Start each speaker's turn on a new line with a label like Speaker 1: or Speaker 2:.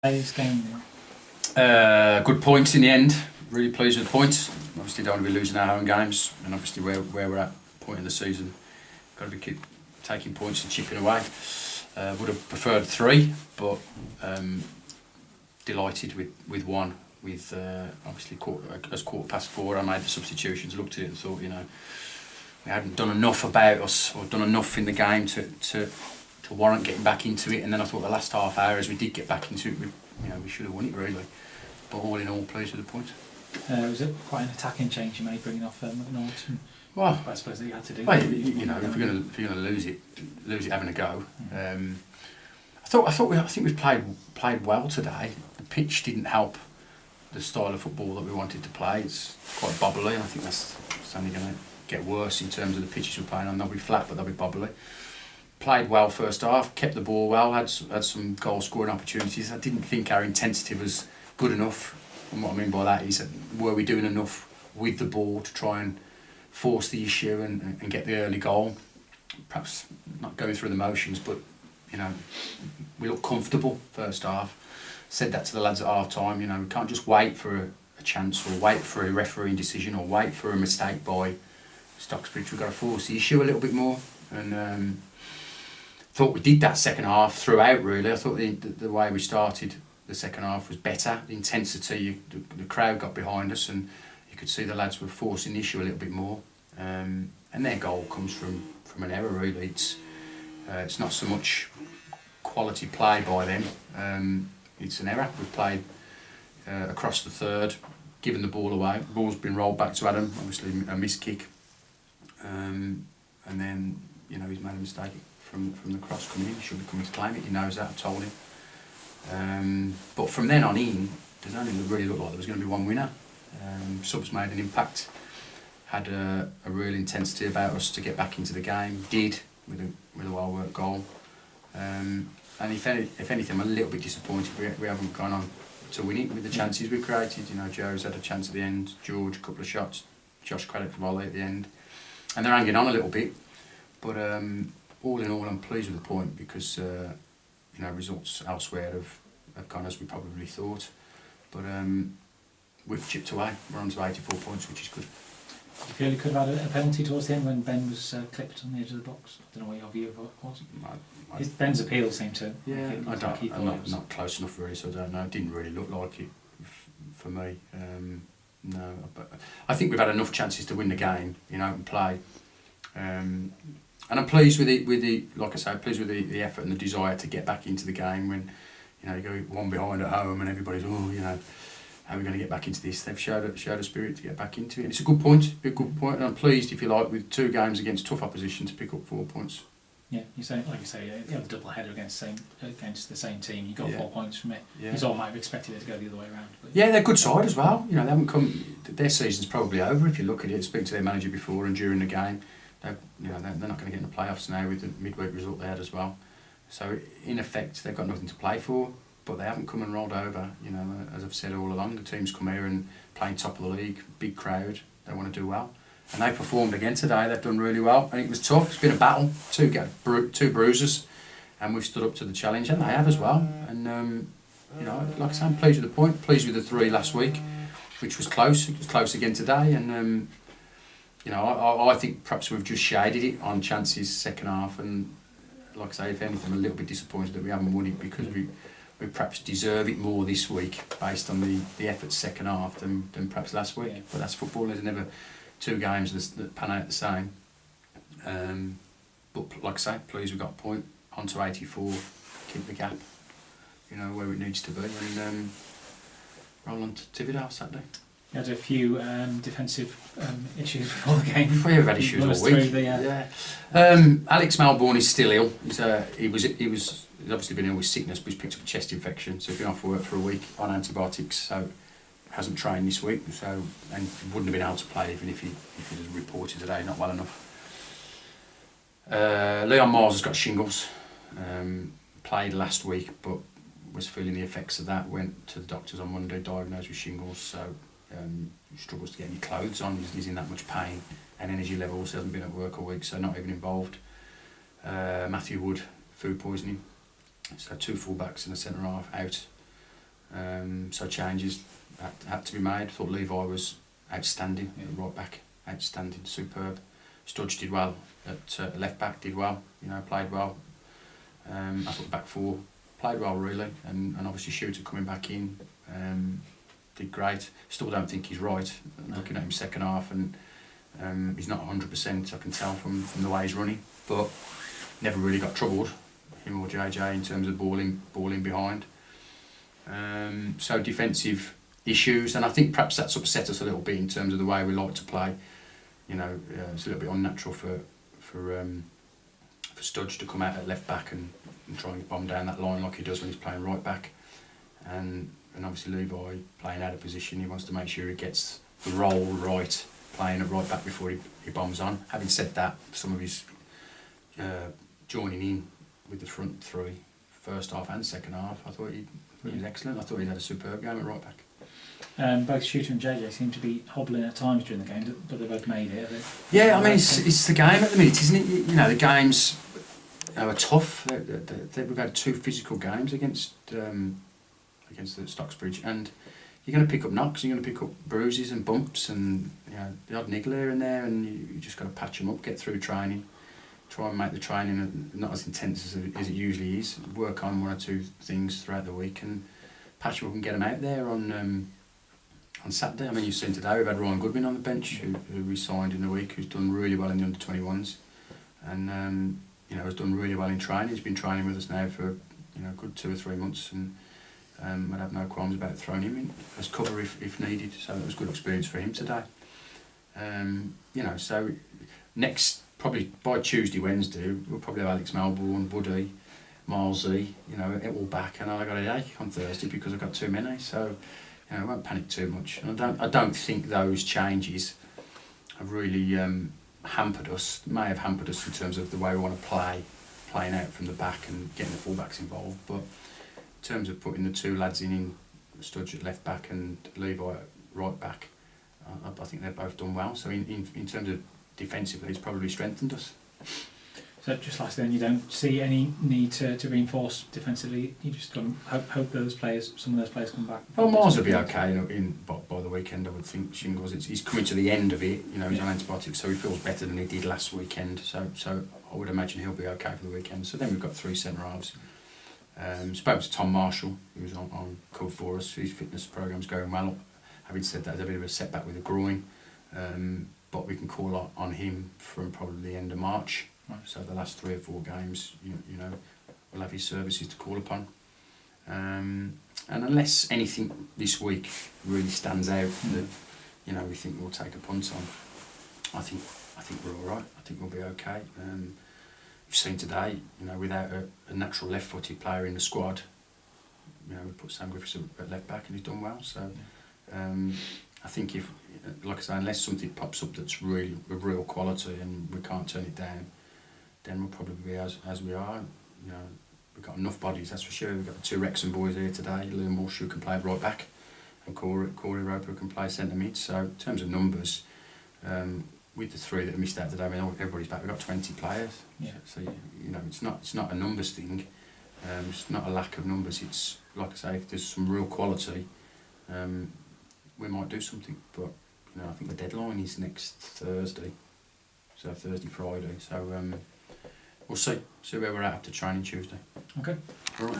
Speaker 1: Today's game.
Speaker 2: Good points in the end. Really pleased with the points. Obviously, don't want to be losing our home games, and obviously where we're at point in the season, got to be keep taking points and chipping away. Would have preferred 3, but delighted with 1. With obviously quarter past 4, I made the substitutions. Looked at it and thought, we hadn't done enough about us or done enough in the game to warrant getting back into it. And then I thought the last half hour, as we did get back into it, we should have won it really. But all in all, pleased with the point.
Speaker 1: Was it quite an attacking change you made, bringing off McNaught?
Speaker 2: Well,
Speaker 1: I suppose that you had to do.
Speaker 2: Well, if you're going to lose it having a go. I think we've played well today. The pitch didn't help the style of football that we wanted to play. It's quite bobbly, and I think that's only going to get worse in terms of the pitches we're playing on. They'll be flat, but they'll be bobbly. Played well first half, kept the ball well, had some goal scoring opportunities. I didn't think our intensity was good enough, and what I mean by that is, were we doing enough with the ball to try and force the issue and get the early goal? Perhaps not going through the motions, but we looked comfortable first half. Said that to the lads at half time. We can't just wait for a chance or wait for a refereeing decision or wait for a mistake by Stocksbridge. We've got to force the issue a little bit more, and thought we did that second half throughout. Really, I thought the way we started the second half was better. The intensity, the crowd got behind us, and you could see the lads were forcing the issue a little bit more. And their goal comes from an error. Really, it's not so much quality play by them. It's an error. We've played across the third, given the ball away. The ball's been rolled back to Adam. Obviously, a missed kick, and then he's made a mistake from the cross coming in. He should be coming to claim it. He knows that. I've told him. But from then on in, there's only really looked like there was going to be one winner. Subs made an impact. Had a real intensity about us to get back into the game. Did with a well-worked goal. And if anything, I'm a little bit disappointed we haven't gone on to win it with the chances we've created. Joe's had a chance at the end. George, a couple of shots. Josh Craddock volley at the end. And they're hanging on a little bit. But all in all, I'm pleased with the point because results elsewhere have gone as we probably thought. But we've chipped away. We're on to 84 points, which is good.
Speaker 1: Do you feel you could have had a penalty towards the end when Ben was clipped on the edge of the box? I don't know what your view of it was. Ben's appeal seemed to.
Speaker 2: Yeah, I'm not close enough really, so I don't know. It didn't really look like it for me. No, but I think we've had enough chances to win the game, and play. And I'm pleased with the like I say, pleased with the effort and the desire to get back into the game when, you go 1 behind at home and everybody's how are we going to get back into this? They've showed a spirit to get back into it. And it's a good point, and I'm pleased, if you like, with 2 games against tough opposition to pick up 4 points.
Speaker 1: Yeah, you say you have a double header against the same team. You got 4 points from it.
Speaker 2: Yeah.
Speaker 1: You sort of might have expected it to go the other way around. But
Speaker 2: yeah, they're a good side as well. They haven't come. Their season's probably over if you look at it. Speak to their manager before and during the game. They're not going to get in the playoffs now with the midweek result they had as well. So in effect, they've got nothing to play for. But they haven't come and rolled over. As I've said all along, the team's come here and playing top of the league, big crowd. They want to do well, and they performed again today. They've done really well, and it was tough. It's been a battle. Two bruises, and we've stood up to the challenge, and they have as well. And like I say, I'm pleased with the point. Pleased with the 3 last week, which was close. It was close again today, and I think perhaps we've just shaded it on chances second half, and like I say, if anything, I'm a little bit disappointed that we haven't won it because we perhaps deserve it more this week based on the effort second half than perhaps last week. Yeah. But that's football. There's never 2 games that pan out the same. But like I say, pleased we've got a point. On to 84. Keep the gap, where it needs to be. And roll on to Tividale Saturday. You
Speaker 1: had a few defensive issues before the game.
Speaker 2: We've had issues all week. Alex Melbourne is still ill. He's obviously been ill with sickness, but he's picked up a chest infection, so he's been off work for a week on antibiotics. So hasn't trained this week, and wouldn't have been able to play even if he was reported today not well enough. Leon Mars has got shingles. Played last week, but was feeling the effects of that. Went to the doctors on Monday, diagnosed with shingles. So struggles to get any clothes on. He's in that much pain and energy levels. He hasn't been at work all week, so not even involved. Matthew Wood, food poisoning. So 2 full-backs and a centre-half out. So changes had to be made. I thought Levi was outstanding at right back, outstanding, superb. Studge did well at left back, did well, played well. I thought the back four played well really, and obviously Shooter coming back in did great. Still don't think he's right. Looking at him second half, and he's not 100%. I can tell from the way he's running, but never really got troubled, him or JJ, in terms of balling behind. So defensive issues, and I think perhaps that's upset us a little bit in terms of the way we like to play. It's a little bit unnatural for Studge to come out at left back and try and bomb down that line like he does when he's playing right back, and obviously Levi playing out of position. He wants to make sure he gets the role right, playing at right back before he bombs on. Having said that, some of his joining in with the front three, first half and second half, I thought he was excellent. I thought he had a superb game at right back.
Speaker 1: Both Shooter and JJ seem to be hobbling at times during the game, but they both made it.
Speaker 2: Yeah, I mean it's the game at the minute, isn't it? The games are tough. We've had 2 physical games against the Stocksbridge, and you're going to pick up knocks, you're going to pick up bruises and bumps, and the odd niggle here and there, and you just got to patch them up, get through training, try and make the training not as intense as it usually is. Work on 1 or 2 things throughout the week and patch them up and get them out there on Saturday. I mean, you've seen today we've had Ryan Goodwin on the bench, who we signed in the week, who's done really well in the under-21s, and has done really well in training. He's been training with us now for a good 2 or 3 months, and I'd have no qualms about throwing him in as cover if needed. So that was a good experience for him today. So next, probably by Tuesday, Wednesday, we'll probably have Alex Melbourne, Buddy, Milesy, it all back, and I got a headache on Thursday because I've got too many. So I won't panic too much. And I don't think those changes have really hampered us. May have hampered us in terms of the way we want to playing out from the back and getting the fullbacks involved. But in terms of putting the 2 lads in Studge at left back and Levi at right back, I think they've both done well. So in terms of defensively, it's probably strengthened us.
Speaker 1: So just lastly, then, you don't see any need to reinforce defensively. You just hope some of those players come back.
Speaker 2: Well, Mars will be okay by the weekend, I would think. Shingles, he's coming to the end of it. He's on antibiotics, so he feels better than he did last weekend. So I would imagine he'll be okay for the weekend. So then we've got 3 centre halves. Spoke to Tom Marshall, who was on call for us. His fitness programme's going well. Having said that, there's a bit of a setback with the groin, but we can call on him from probably the end of March. So the last 3 or 4 games, we'll have his services to call upon. And unless anything this week really stands out that we think we'll take a punt on, I think we're all right. I think we'll be okay. You've seen today, without a natural left-footed player in the squad, we put Sam Griffiths at left back and he's done well. So I think if, like I say, unless something pops up that's really of real quality and we can't turn it down, then we'll probably be as we are. We've got enough bodies, that's for sure. We've got the 2 Wrexham boys here today, Liam Walsh, who can play right back, and Corey Roper, who can play centre mid. So in terms of numbers, with the 3 that missed out today, I mean, everybody's back. We've got 20 players. Yeah. So it's not a numbers thing. It's not a lack of numbers. It's like I say, if there's some real quality, we might do something. But I think the deadline is next Thursday. So Thursday, Friday. So we'll see where we're at after training Tuesday.
Speaker 1: Okay.
Speaker 2: All right.